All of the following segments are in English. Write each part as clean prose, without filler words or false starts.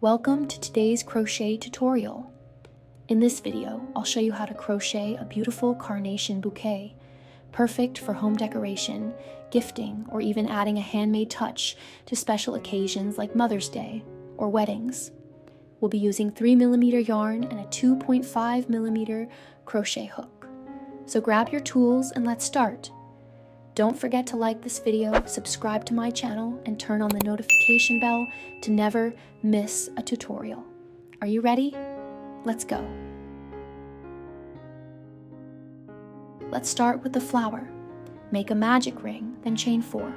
Welcome to today's crochet tutorial. In this video, I'll show you how to crochet a beautiful carnation bouquet, perfect for home decoration, gifting, or even adding a handmade touch to special occasions like Mother's Day or weddings. We'll be using 3mm yarn and a 2.5mm crochet hook. So grab your tools and let's start. Don't forget to like this video, subscribe to my channel, and turn on the notification bell to never miss a tutorial. Are you ready? Let's go. Let's start with the flower. Make a magic ring, then chain 4.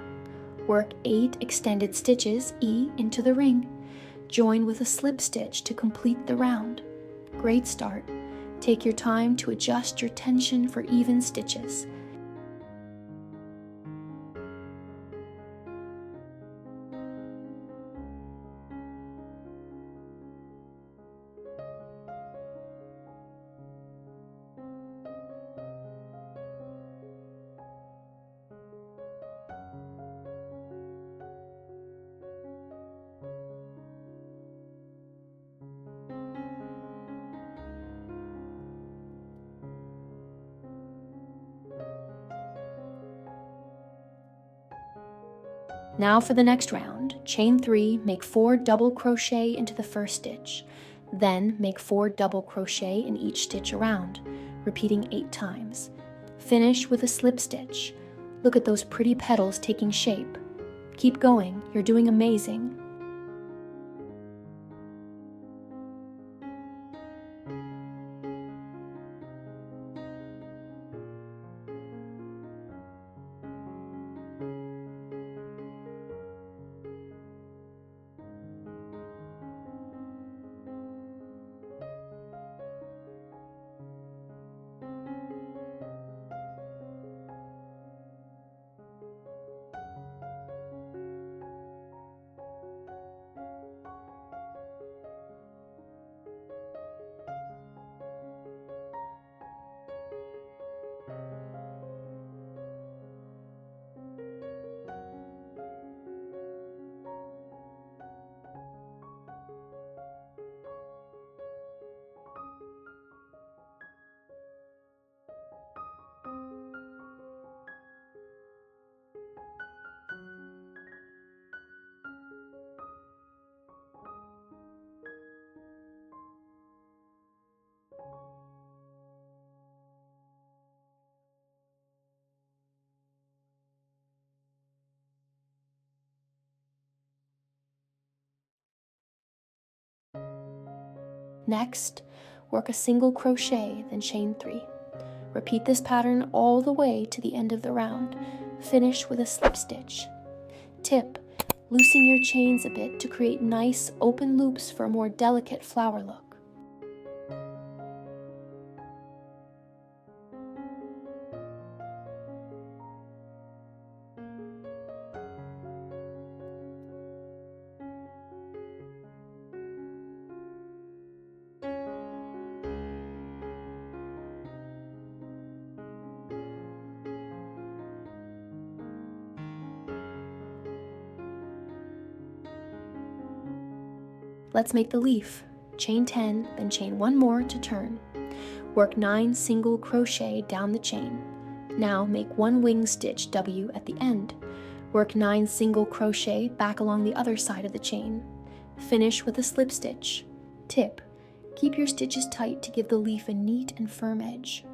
Work 8 extended stitches E into the ring. Join with a slip stitch to complete the round. Great start. Take your time to adjust your tension for even stitches. Now for the next round, chain 3, make 4 double crochet into the first stitch. Then make 4 double crochet in each stitch around, repeating 8 times. Finish with a slip stitch. Look at those pretty petals taking shape. Keep going, you're doing amazing. Next, work a single crochet, then chain 3. Repeat this pattern all the way to the end of the round. Finish with a slip stitch. Tip: loosen your chains a bit to create nice open loops for a more delicate flower look. Let's make the leaf. Chain 10, then chain 1 more to turn. Work 9 single crochet down the chain. Now make 1 wing stitch W at the end. Work 9 single crochet back along the other side of the chain. Finish with a slip stitch. Tip: keep your stitches tight to give the leaf a neat and firm edge.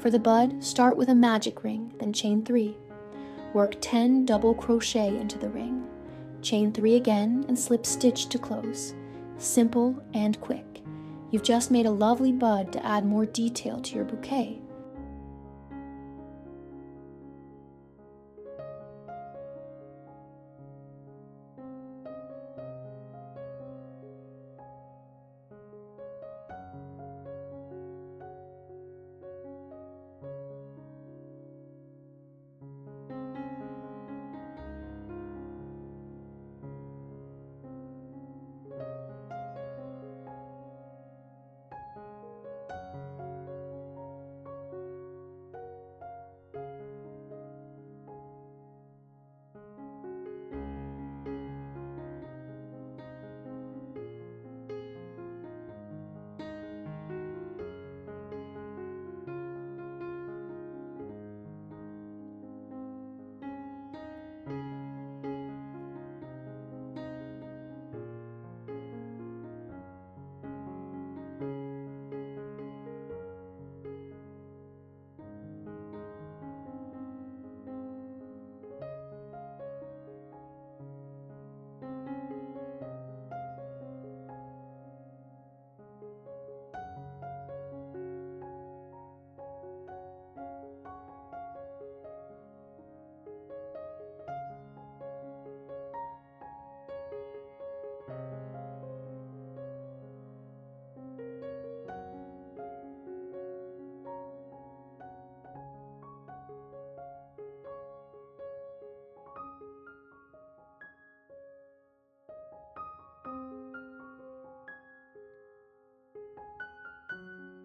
For the bud, start with a magic ring, then chain 3. Work 10 double crochet into the ring. Chain 3 again and slip stitch to close. Simple and quick. You've just made a lovely bud to add more detail to your bouquet.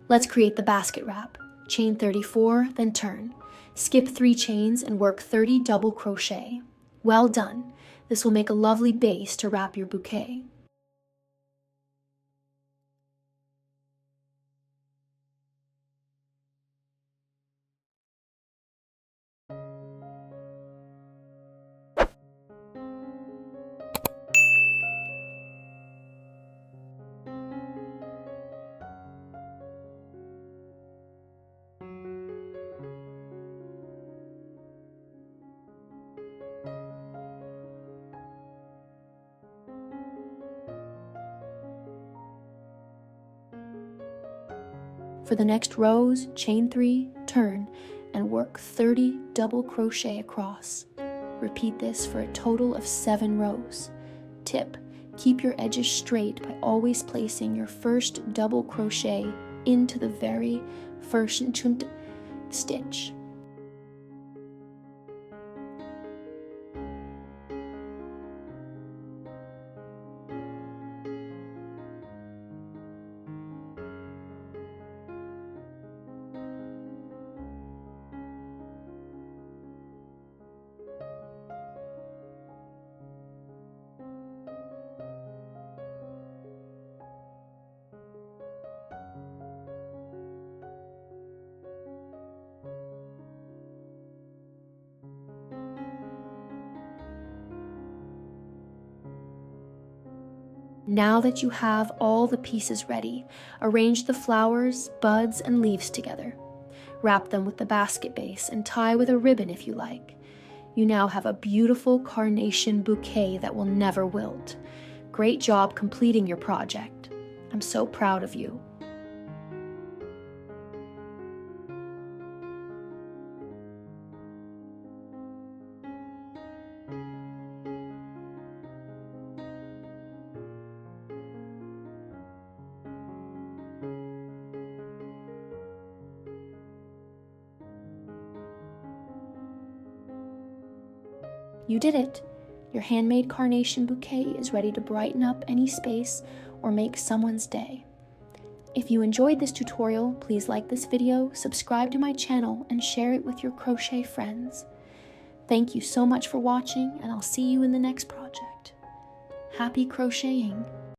Let's create the basket wrap. Chain 34, then turn. Skip 3 chains and work 30 double crochet. Well done. This will make a lovely base to wrap your bouquet. For the next rows, chain 3, turn, and work 30 double crochet across. Repeat this for a total of 7 rows. Tip: keep your edges straight by always placing your first double crochet into the very first stitch. Now that you have all the pieces ready, arrange the flowers, buds, and leaves together. Wrap them with the basket base and tie with a ribbon if you like. You now have a beautiful carnation bouquet that will never wilt. Great job completing your project. I'm so proud of you. You did it! Your handmade carnation bouquet is ready to brighten up any space or make someone's day. If you enjoyed this tutorial, please like this video, subscribe to my channel, and share it with your crochet friends. Thank you so much for watching, and I'll see you in the next project. Happy crocheting!